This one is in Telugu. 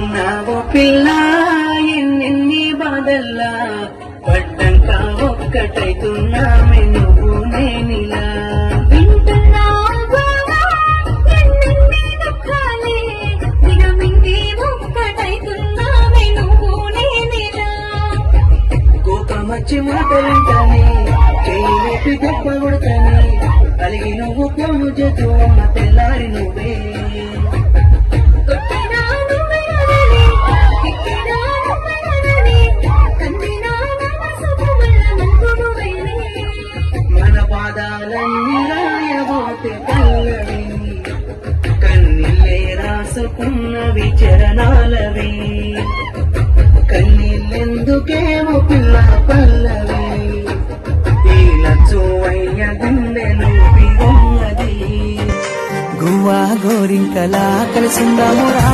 ఉన్నావో పిల్ల ఎన్నెన్ని బాధల్లా పడ్డంక ఒక్కటైతున్నామే నువ్వు నేనిలా కోకమచ్చి మాటలుంటానే చెయ్యి లేపి దెబ్బ కొడతానే అలిగి నువ్వు కొమ్ము చేతు అమ్మ తెల్లారి నువ్వే మన పాదాలన్నీ రాయబోతే పల్లవి కన్నీళ్ళే రాసుకున్నవి చరణాలవి కన్నీళ్ళెందుకేమో పిల్ల పల్లవి ఇలా చూవయ్య గుండెలు పిగున్నది గువ్వా గోరింకలా కలిసిందాము రా